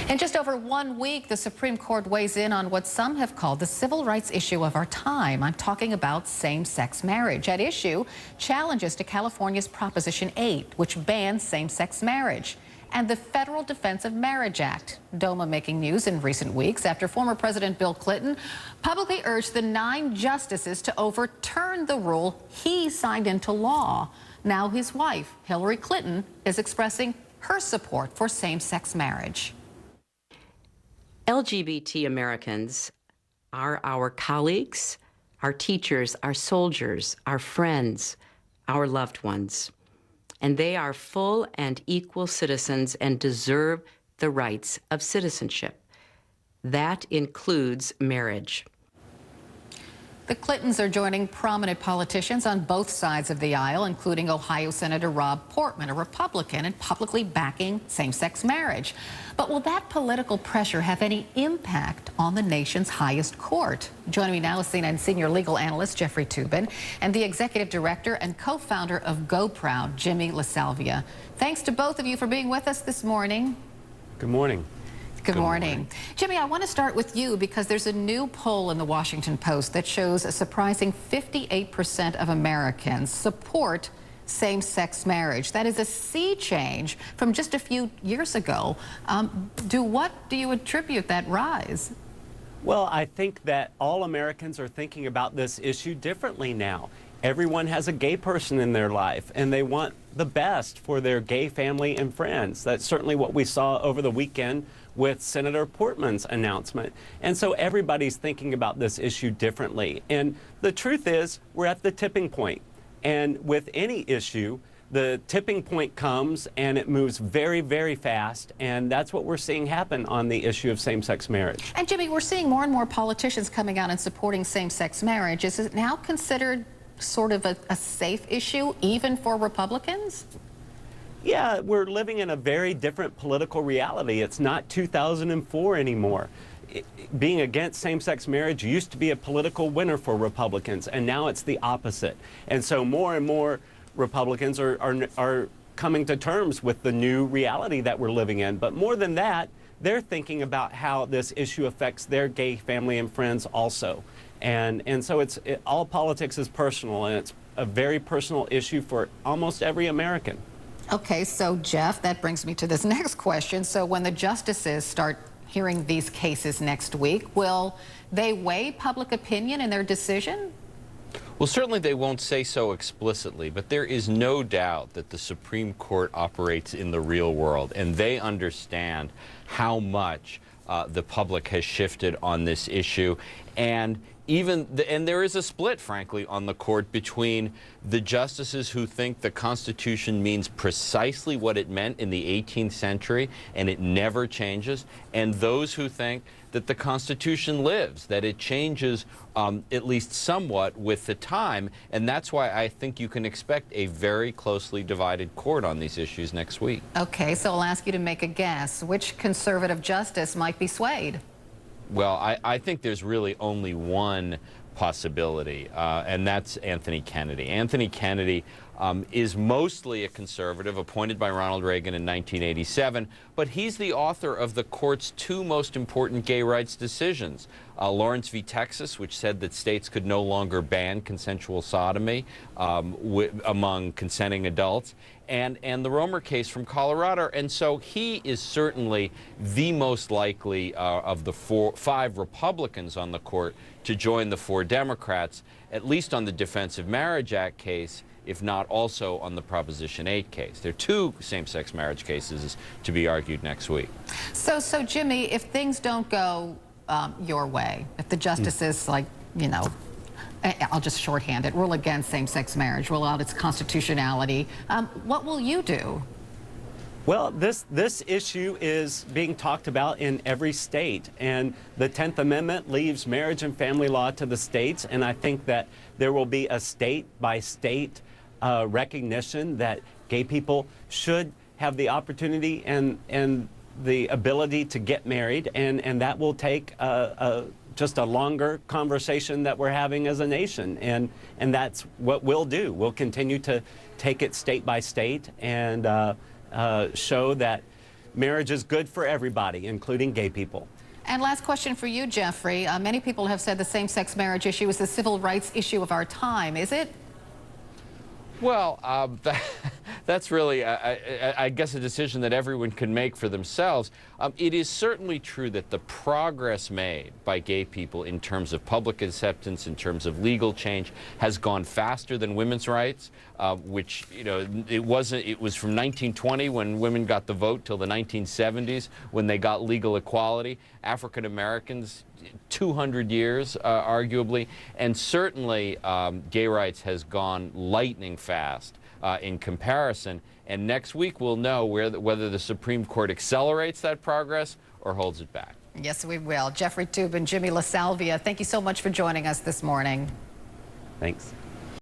In just over 1 week, the Supreme Court weighs in on what some have called the civil rights issue of our time. I'm talking about same-sex marriage. At issue, challenges to California's Proposition 8, which bans same-sex marriage, and the Federal Defense of Marriage Act. DOMA making news in recent weeks after former President Bill Clinton publicly urged the 9 justices to overturn the rule he signed into law. Now his wife, Hillary Clinton, is expressing her support for same-sex marriage. LGBT Americans are our colleagues, our teachers, our soldiers, our friends, our loved ones. And they are full and equal citizens and deserve the rights of citizenship. That includes marriage. The Clintons are joining prominent politicians on both sides of the aisle, including Ohio Senator Rob Portman, a Republican, and publicly backing same-sex marriage. But will that political pressure have any impact on the nation's highest court? Joining me now is CNN senior legal analyst Jeffrey Toobin and the executive director and co-founder of GOProud, Jimmy LaSalvia. Thanks to both of you for being with us this morning. Good morning. Good morning. Jimmy, I want to start with you because there's a new poll in the Washington Post that shows a surprising 58% of Americans support same-sex marriage. That is a sea change from just a few years ago. What do you attribute that rise? Well, I think that all Americans are thinking about this issue differently now. Everyone has a gay person in their life, and they want the best for their gay family and friends. That's certainly what we saw over the weekend with Senator Portman's announcement. And so everybody's thinking about this issue differently. And the truth is, we're at the tipping point. And with any issue, the tipping point comes and it moves very, very fast. And that's what we're seeing happen on the issue of same-sex marriage. And Jimmy, we're seeing more and more politicians coming out and supporting same-sex marriage. Is it now considered sort of a safe issue, even for Republicans? Yeah, we're living in a very different political reality. It's not 2004 anymore. Being against same-sex marriage used to be a political winner for Republicans, and now it's the opposite. And so more and more Republicans are coming to terms with the new reality that we're living in. But more than that, they're thinking about how this issue affects their gay family and friends also. And so all politics is personal, and it's a very personal issue for almost every American. Okay, so Jeff, that brings me to this next question. So when the justices start hearing these cases next week, will they weigh public opinion in their decision? Well, certainly they won't say so explicitly, but there is no doubt that the Supreme Court operates in the real world, and they understand how much the public has shifted on this issue. And there is a split, frankly, on the court between the justices who think the Constitution means precisely what it meant in the 18th century and it never changes, and those who think that the Constitution lives, that it changes at least somewhat with the time. And that's why I think you can expect a very closely divided court on these issues next week. Okay, so I'll ask you to make a guess. Which conservative justice might be swayed? Well, I think there's really only one possibility, and that's Anthony Kennedy. Anthony Kennedy is mostly a conservative, appointed by Ronald Reagan in 1987, but he's the author of the court's 2 most important gay rights decisions. Lawrence v. Texas, which said that states could no longer ban consensual sodomy among consenting adults, and the Romer case from Colorado. And so he is certainly the most likely of the 5 Republicans on the court to join the 4 Democrats, at least on the Defense of Marriage Act case, if not also on the Proposition 8 case. There are 2 same-sex marriage cases to be argued next week. So Jimmy, if things don't go your way, if the justices, I'll just shorthand it, rule against same-sex marriage, rule out its constitutionality, what will you do? Well, this issue is being talked about in every state, and the 10th Amendment leaves marriage and family law to the states, and I think that there will be a state-by-state recognition that gay people should have the opportunity and the ability to get married, and that will take just a longer conversation that we're having as a nation, and that's what we'll do. We'll continue to take it state by state and show that marriage is good for everybody, including gay people. And last question for you, Jeffrey. Many people have said the same-sex marriage issue is the civil rights issue of our time. Is it? Well, that's really, I guess, a decision that everyone can make for themselves. It is certainly true that the progress made by gay people in terms of public acceptance, in terms of legal change, has gone faster than women's rights, which, you know, it was from 1920 when women got the vote till the 1970s when they got legal equality. African Americans, 200 years, arguably, and certainly gay rights has gone lightning fast in comparison. And next week we'll know whether the Supreme Court accelerates that progress or holds it back. Yes, we will. Jeffrey Toobin, Jimmy LaSalvia, thank you so much for joining us this morning. Thanks.